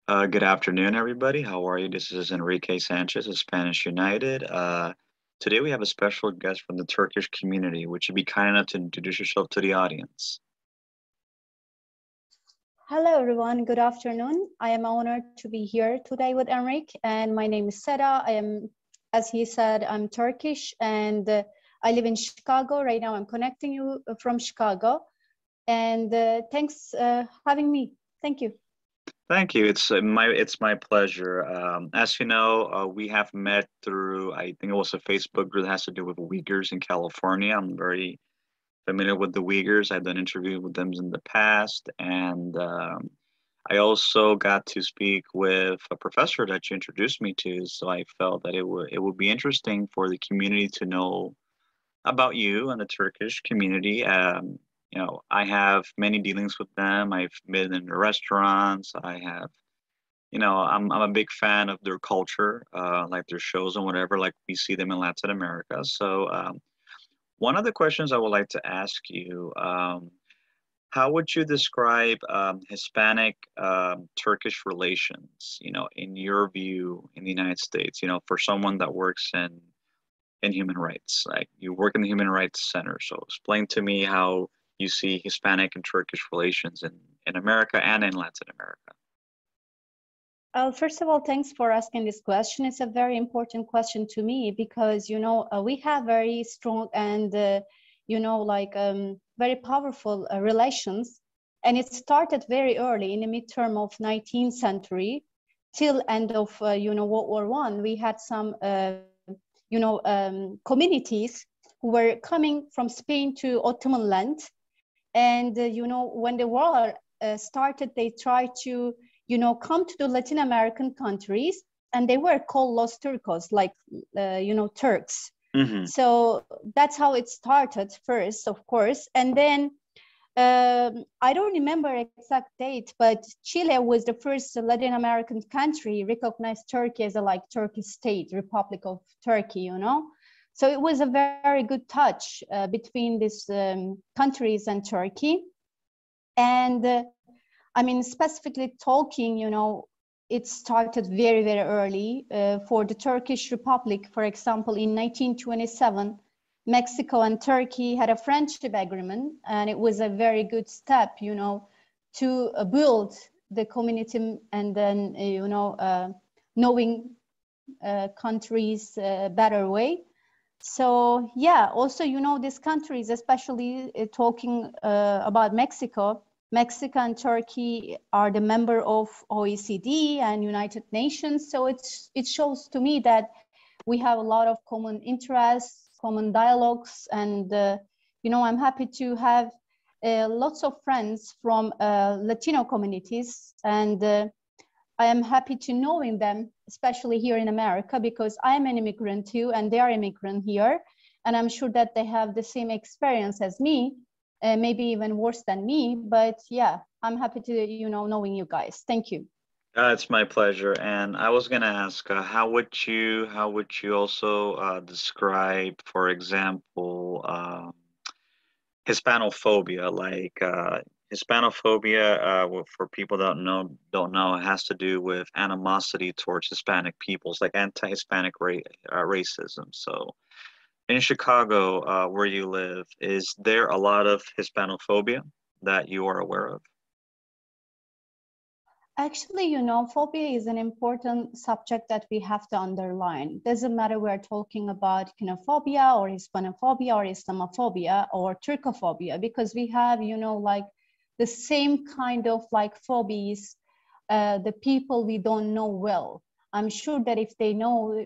Good afternoon, everybody. How are you? This is Enrique Sanchez of Spanish United. Today we have a special guest from the Turkish community. Would you be kind enough to introduce yourself to the audience? Hello, everyone. Good afternoon. I am honored to be here today with Enric, and my name is Seda. I am, as he said, I'm Turkish, and I live in Chicago. Right now, I'm connecting you from Chicago, and thanks having me. Thank you. Thank you. It's my pleasure. As you know, we have met through I think it was a Facebook group that has to do with Uyghurs in California. I'm very familiar with the Uyghurs. I've done interviews with them in the past, and I also got to speak with a professor that you introduced me to. So I felt that it would be interesting for the community to know about you and the Turkish community. I have many dealings with them. I've been in the restaurants. I'm a big fan of their culture, like their shows and whatever, like we see them in Latin America. So one of the questions I would like to ask you, how would you describe Hispanic Turkish relations, in your view in the United States, for someone that works in human rights. Like you work in the Human Rights Center. So explain to me how you see Hispanic and Turkish relations in America and in Latin America. First of all, thanks for asking this question. It's a very important question to me because, we have very strong and, very powerful relations. And it started very early in the midterm of 19th century till end of, World War I. We had some, communities who were coming from Spain to Ottoman land. And, when the war started, they tried to, come to the Latin American countries, and they were called Los Turcos, like, Turks. Mm-hmm. So that's how it started first, of course. And then I don't remember exact date, but Chile was the first Latin American country recognized Turkey as a Turkish state, Republic of Turkey, So it was a very good touch between these countries and Turkey. And specifically talking, it started very, very early for the Turkish Republic. For example, in 1927, Mexico and Turkey had a friendship agreement, and it was a very good step, to build the community and then, knowing countries better way. So yeah, also, these countries, especially talking about Mexico and Turkey are the member of OECD and United Nations. So it shows to me that we have a lot of common interests, common dialogues, and I'm happy to have lots of friends from Latino communities, and I am happy to knowing them, especially here in America, because I am an immigrant too, and they are immigrant here, and I'm sure that they have the same experience as me, maybe even worse than me. But yeah, I'm happy to knowing you guys. Thank you. It's my pleasure. And I was gonna ask, how would you also describe, for example, Hispanophobia? Like Hispanophobia, for people that don't know, it has to do with animosity towards Hispanic peoples, like anti-Hispanic racism. So in Chicago, where you live, is there a lot of Hispanophobia that you are aware of? Actually, phobia is an important subject that we have to underline. Doesn't matter we're talking about xenophobia or Hispanophobia or Islamophobia or Turkophobia, because we have, the same kind of phobias, the people we don't know well. I'm sure that if they know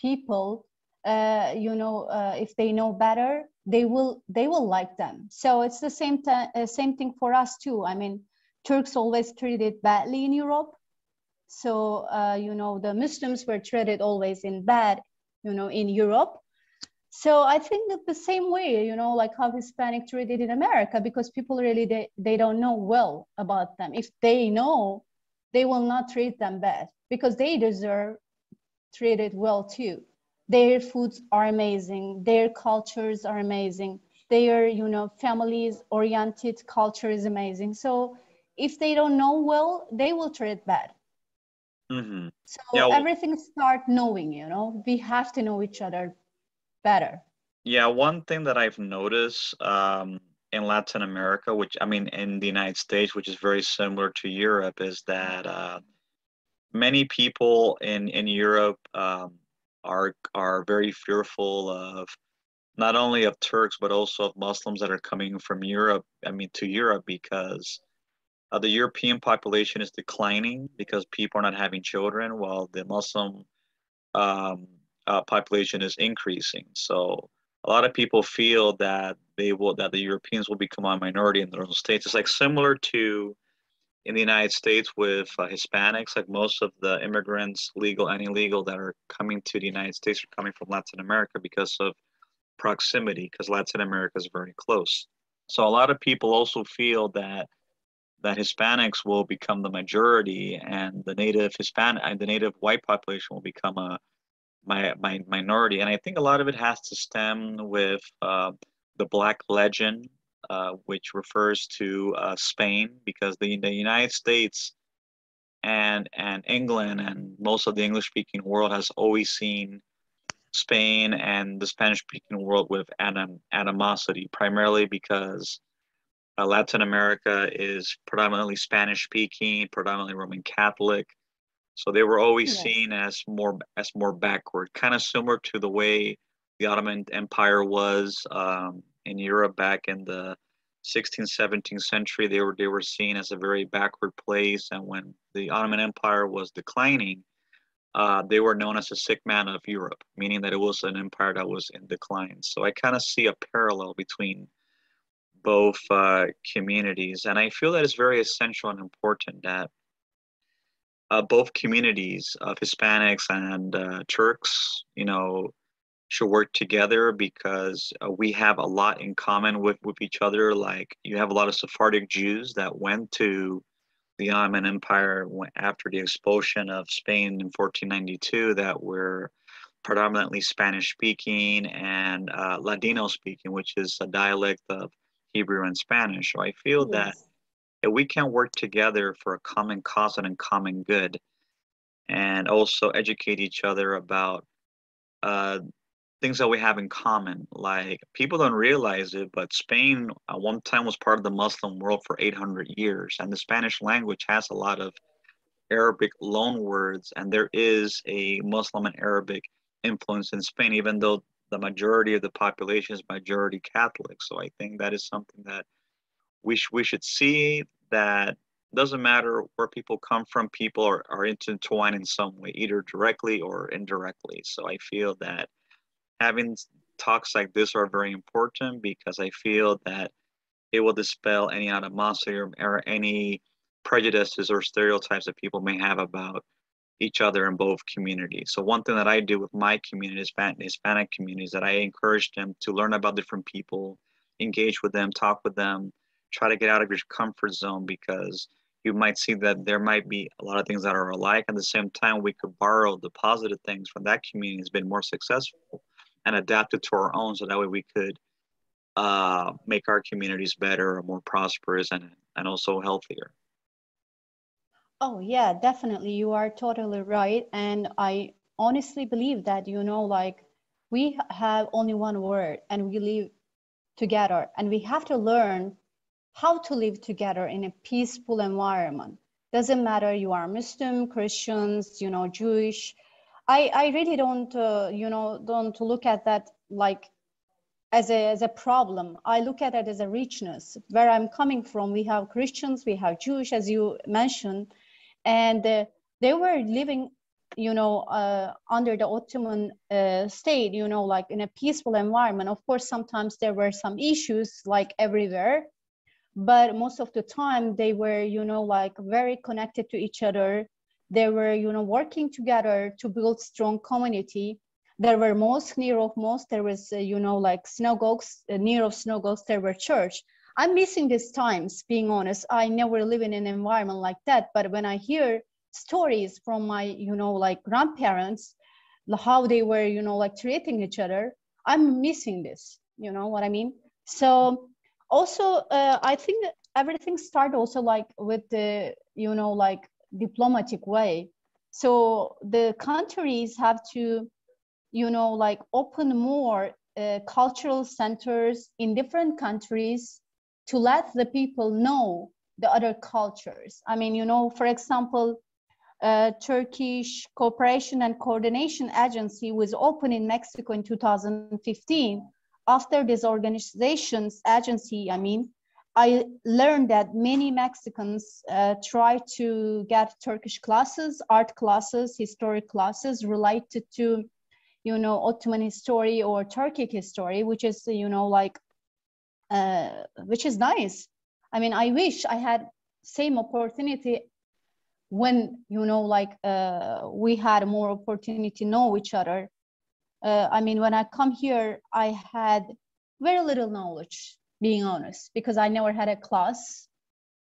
people, if they know better, they will like them. So it's the same thing for us too. I mean, Turks always treated badly in Europe. So, the Muslims were treated always in bad, in Europe. So I think that the same way, like how Hispanic treated in America, because people really, they don't know well about them. If they know, they will not treat them bad because they deserve treated well too. Their foods are amazing. Their cultures are amazing. Their, families oriented culture is amazing. So if they don't know well, they will treat bad. Mm-hmm. So Yeah, everything start knowing, you know, we have to know each other better. yeah. One thing that I've noticed in Latin America, which I mean in the United States, which is very similar to Europe, is that many people in Europe are very fearful of not only of Turks but also of Muslims that are coming from Europe. I mean to Europe because the European population is declining because people are not having children, while the Muslim um, population is increasing. So a lot of people feel that that the Europeans will become a minority in their own states. It's like similar to in the United States with Hispanics. Like most of the immigrants, legal and illegal, that are coming to the United States are coming from Latin America because of proximity, because Latin America is very close. So a lot of people also feel that Hispanics will become the majority and the native Hispanic and the native white population will become a minority. And I think a lot of it has to stem with the Black legend, which refers to Spain, because the United States and England and most of the English speaking world has always seen Spain and the Spanish speaking world with animosity, primarily because Latin America is predominantly Spanish speaking, predominantly Roman Catholic. So they were always Yes. seen as more backward, kind of similar to the way the Ottoman Empire was in Europe back in the 16th, 17th century. They were seen as a very backward place, and when the Ottoman Empire was declining, they were known as the sick man of Europe, meaning that it was an empire that was in decline. So I kind of see a parallel between both communities, and I feel that it's very essential and important that both communities of Hispanics and Turks, should work together because we have a lot in common with each other. Like you have a lot of Sephardic Jews that went to the Ottoman Empire after the expulsion of Spain in 1492 that were predominantly Spanish speaking and Ladino speaking, which is a dialect of Hebrew and Spanish. So I feel that Yes. if we can work together for a common cause and a common good, and also educate each other about uh, things that we have in common. Like people don't realize it, but Spain at one time was part of the Muslim world for 800 years, and the Spanish language has a lot of Arabic loan words, and there is a Muslim and Arabic influence in Spain, even though the majority of the population is majority Catholic. So I think that is something that we should see, that doesn't matter where people come from, people are intertwined in some way, either directly or indirectly. So I feel that having talks like this are very important because I feel that it will dispel any animosity or any prejudices or stereotypes that people may have about each other in both communities. So one thing that I do with my community, Hispanic community, is that I encourage them to learn about different people, engage with them, talk with them, try to get out of your comfort zone because you might see that there might be a lot of things that are alike. At the same time, we could borrow the positive things from that community has been more successful and adapt it to our own so that way we could make our communities better, more prosperous, and also healthier. Oh, yeah, definitely. You are totally right. And I honestly believe that, you know, like we have only one word and we live together and we have to learn how to live together in a peaceful environment. Doesn't matter you are Muslim, Christians, you know, Jewish. I really don't, don't look at that like as a problem. I look at it as a richness. Where I'm coming from, we have Christians, we have Jewish, as you mentioned, and they were living, under the Ottoman state, you know, like in a peaceful environment. Of course, sometimes there were some issues, like everywhere, but most of the time they were, you know, like very connected to each other. They were, you know, working together to build strong community. There were mosques near of mosques. There was, like synagogues, near of synagogues, there were church. I'm missing these times, being honest. I never live in an environment like that. But when I hear stories from my, like grandparents, how they were, like treating each other, I'm missing this. You know what I mean? So also, I think everything started also like with the, like diplomatic way. So the countries have to, you know, like open more cultural centers in different countries to let the people know the other cultures. I mean, you know, for example, Turkish Cooperation and Coordination Agency was opened in Mexico in 2015. After this organization's agency, I learned that many Mexicans try to get Turkish classes, art classes, historic classes related to, you know, Ottoman history or Turkic history, which is, you know, like, which is nice. I mean, I wish I had same opportunity when, you know, like we had more opportunity to know each other. I mean, when I come here, I had very little knowledge, being honest, because I never had a class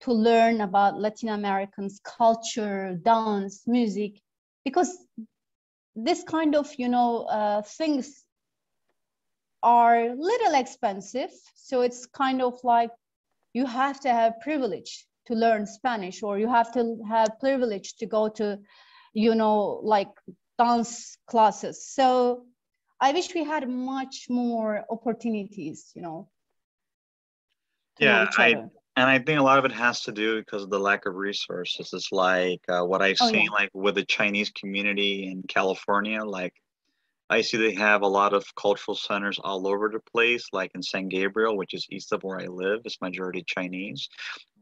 to learn about Latin Americans' culture, dance, music, because this kind of, you know, things are little expensive. So it's kind of like you have to have privilege to learn Spanish, or you have to have privilege to go to, you know, like dance classes. So I wish we had much more opportunities, you know, to know Yeah, each other. and I think a lot of it has to do because of the lack of resources. It's like what I've Oh seen, yeah, like with the Chinese community in California. Like I see they have a lot of cultural centers all over the place, like in San Gabriel, which is east of where I live. It's majority Chinese.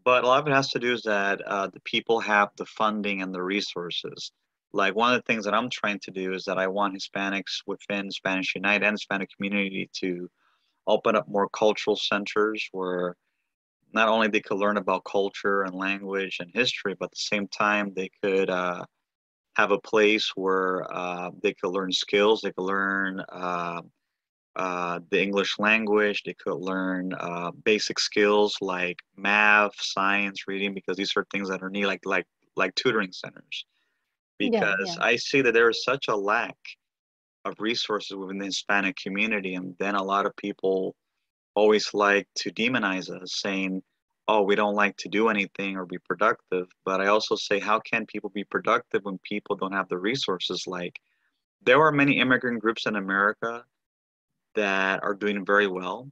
But a lot of it has to do is that the people have the funding and the resources. Like one of the things that I'm trying to do is that I want Hispanics within Spanish Unite and Hispanic community to open up more cultural centers where not only they could learn about culture and language and history, but at the same time they could have a place where they could learn skills. They could learn the English language. They could learn basic skills like math, science, reading, because these are things that are needed, like tutoring centers. yeah, Because yeah. I see that there is such a lack of resources within the Hispanic community, and then a lot of people always like to demonize us, saying, "Oh, we don't like to do anything or be productive." But I also say, how can people be productive when people don't have the resources? Like there are many immigrant groups in America that are doing very well.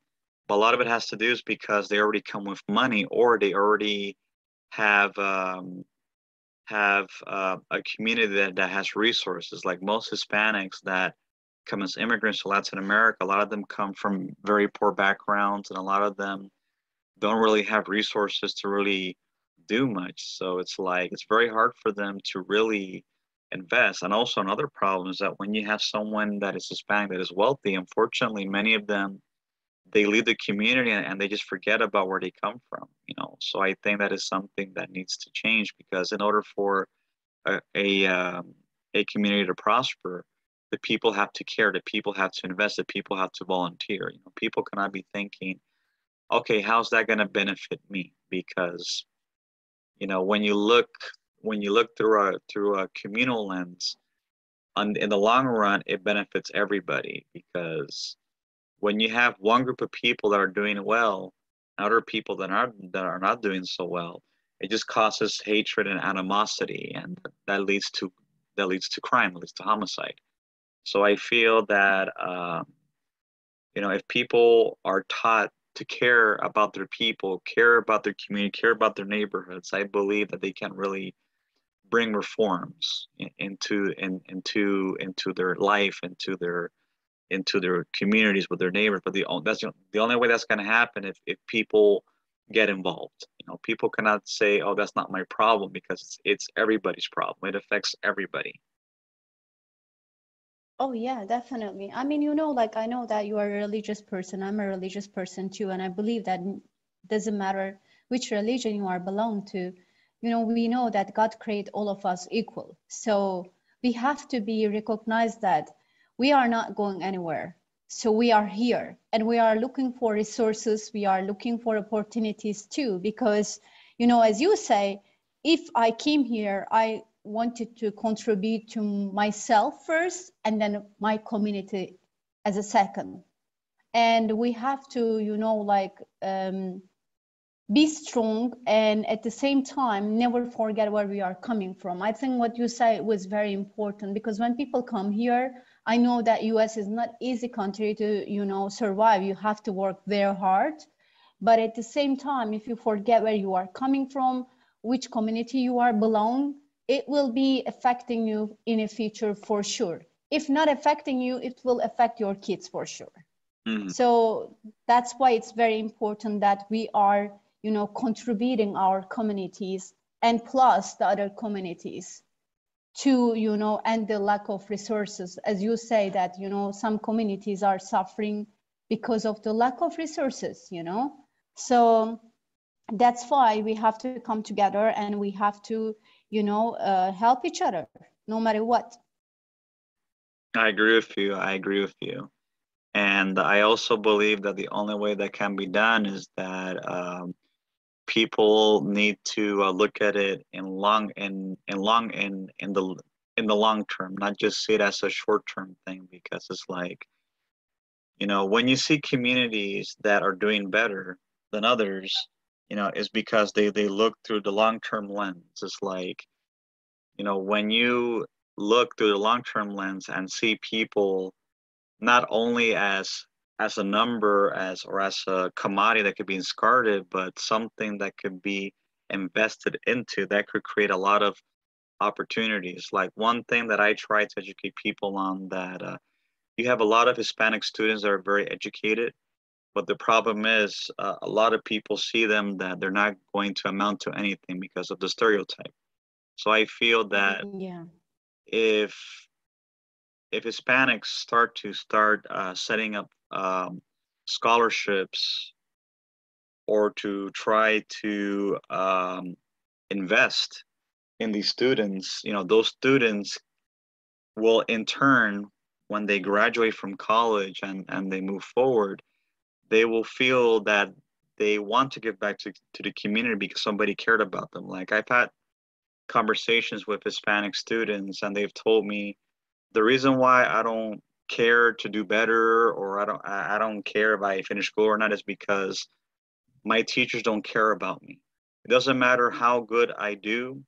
But a lot of it has to do is because they already come with money, or they already have a community that has resources. Like most Hispanics that come as immigrants to Latin America, a lot of them come from very poor backgrounds, and a lot of them don't really have resources to really do much. So it's like it's very hard for them to really invest. And also another problem is that when you have someone that is Hispanic that is wealthy, unfortunately, many of them they leave the community and they just forget about where they come from. So I think that is something that needs to change, because in order for a community to prosper, the people have to care, the people have to invest, the people have to volunteer. People cannot be thinking, okay, how's that going to benefit me? Because when you look through a communal lens, in the long run, it benefits everybody, because when you have one group of people that are doing well, other people that are not doing so well, it just causes hatred and animosity, and that leads to crime, leads to homicide. So I feel that if people are taught to care about their people, care about their community, care about their neighborhoods, I believe that they can really bring reforms into their life, into their communities with their neighbors. But the only way that's going to happen if people get involved. People cannot say, "Oh, that's not my problem," because it's everybody's problem. It affects everybody. Oh yeah, definitely. I mean, you know, like I know that you are a religious person. I'm a religious person too, and I believe that doesn't matter which religion you are belong to. You know, we know that God created all of us equal. So we have to be recognized that we are not going anywhere. So we are here and we are looking for resources. We are looking for opportunities too, because, you know, as you say, if I came here, I wanted to contribute to myself first and then my community as a second. And we have to, you know, like be strong, and at the same time never forget where we are coming from. I think what you said was very important, because when people come here, I know that US is not easy country to, you know, survive. You have to work very hard, but at the same time, if you forget where you are coming from, which community you are belong, it will be affecting you in a future for sure. If not affecting you, it will affect your kids for sure. Mm. So that's why it's very important that we are, you know, contributing our communities and plus the other communities to, you know, end the lack of resources. As you say that, you know, some communities are suffering because of the lack of resources, you know. So that's why we have to come together and we have to, you know, help each other no matter what. I agree with you. I agree with you. And I also believe that the only way that can be done is that people need to look at it in the long term, not just see it as a short term thing. Because it's like, you know, when you see communities that are doing better than others, you know, is because they look through the long term lens. It's like, you know, when you look through the long term lens and see people not only as a number, as or as a commodity that could be discarded, but something that could be invested into, that could create a lot of opportunities. Like one thing that I try to educate people on, that you have a lot of Hispanic students that are very educated, but the problem is a lot of people see them that they're not going to amount to anything because of the stereotype. So I feel that Yeah. if Hispanics start setting up scholarships, or to try to invest in these students, you know, those students will in turn, when they graduate from college and they move forward, they will feel that they want to give back to the community because somebody cared about them. Like I've had conversations with Hispanic students, and they've told me the reason why I don't care to do better, or I don't care if I finish school or not, is because my teachers don't care about me. It doesn't matter how good I do,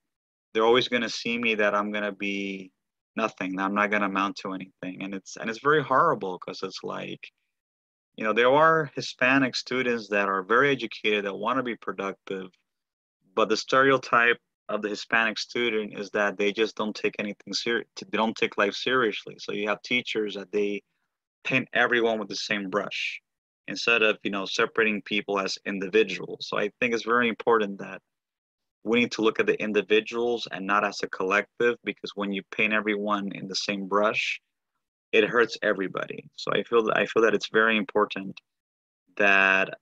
they're always going to see me that I'm going to be nothing, that I'm not going to amount to anything. And it's very horrible, because it's like, you know, there are Hispanic students that are very educated, that want to be productive, but the stereotype of the Hispanic student is that they just don't take anything serious. They don't take life seriously. So you have teachers that they paint everyone with the same brush, instead of, you know, separating people as individuals. So I think it's very important that we need to look at the individuals and not as a collective, because when you paint everyone in the same brush, it hurts everybody. So I feel that it's very important that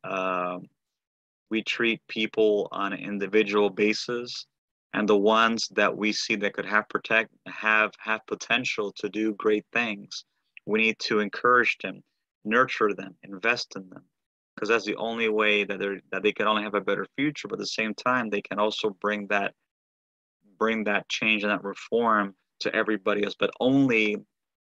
we treat people on an individual basis, and the ones that we see that could have potential to do great things, we need to encourage them, nurture them, invest in them, because that's the only way that they can only have a better future. But at the same time, they can also bring that change and that reform to everybody else, but only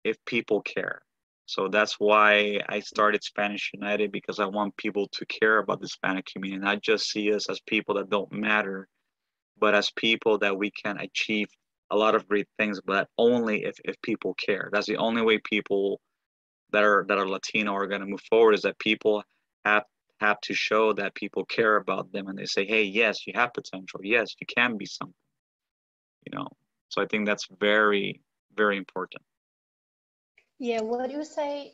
if people care. So that's why I started Spanish United, because I want people to care about the Hispanic community, not just see us as people that don't matter, but as people that we can achieve a lot of great things, but only if people care. That's the only way people that are Latino are going to move forward, is that people have have to show that people care about them, and they say, hey, yes, you have potential. Yes, you can be something, you know. So I think that's very, very important. Yeah, what you say,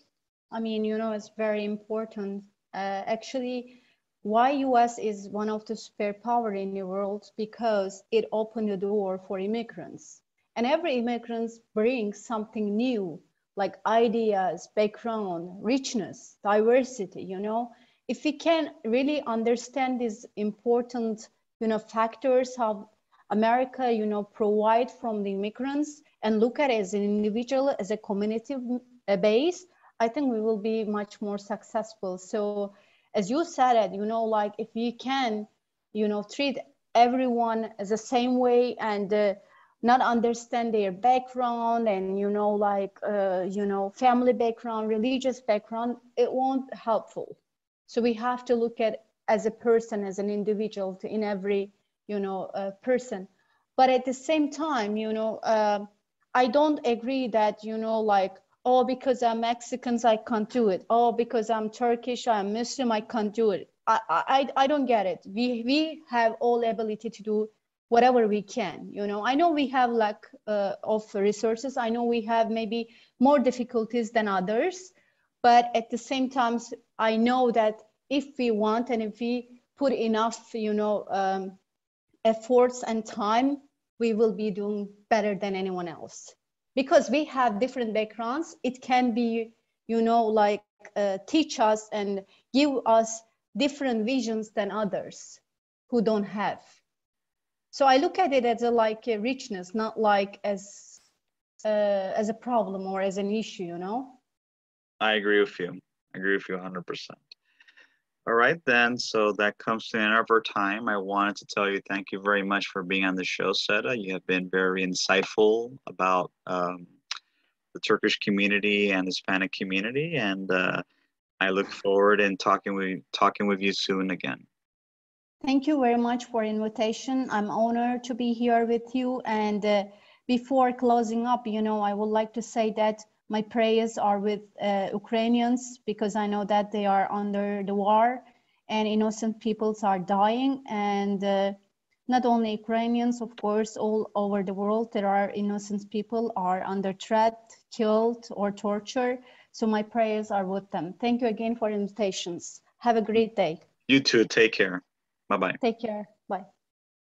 I mean, you know, it's very important. Actually, why US is one of the superpower in the world, because it opened the door for immigrants. And every immigrant brings something new, like ideas, background, richness, diversity, you know. If we can really understand these important, you know, factors, how America, you know, provide from the immigrants, and look at it as an individual, as a community base, I think we will be much more successful. So as you said it, you know, like if we can, you know, treat everyone as the same way, and not understand their background, and, you know, like, you know, family background, religious background, it won't helpful. So we have to look at as a person, as an individual, in every, person. But at the same time, I don't agree that, like, oh, because I'm Mexicans, I can't do it. Oh, because I'm Turkish, I'm Muslim, I can't do it. I don't get it. We have all ability to do whatever we can. I know we have lack of resources. I know we have maybe more difficulties than others, but at the same time, I know that if we want and if we put enough, efforts and time, we will be doing better than anyone else. Because we have different backgrounds, it can be, like teach us and give us different visions than others who don't have. So I look at it as like a richness, not like as a problem or as an issue, I agree with you. I agree with you 100%. All right, then. So that comes to the end of our time. I wanted to tell you thank you very much for being on the show, Seda. You have been very insightful about the Turkish community and Hispanic community, and I look forward in talking with you soon again. Thank you very much for invitation. I'm honored to be here with you. And before closing up, I would like to say that my prayers are with Ukrainians, because I know that they are under the war and innocent peoples are dying. And not only Ukrainians, of course, all over the world, there are innocent people are under threat, killed or tortured. So my prayers are with them. Thank you again for invitations. Have a great day. You too. Take care. Bye-bye. Take care. Bye.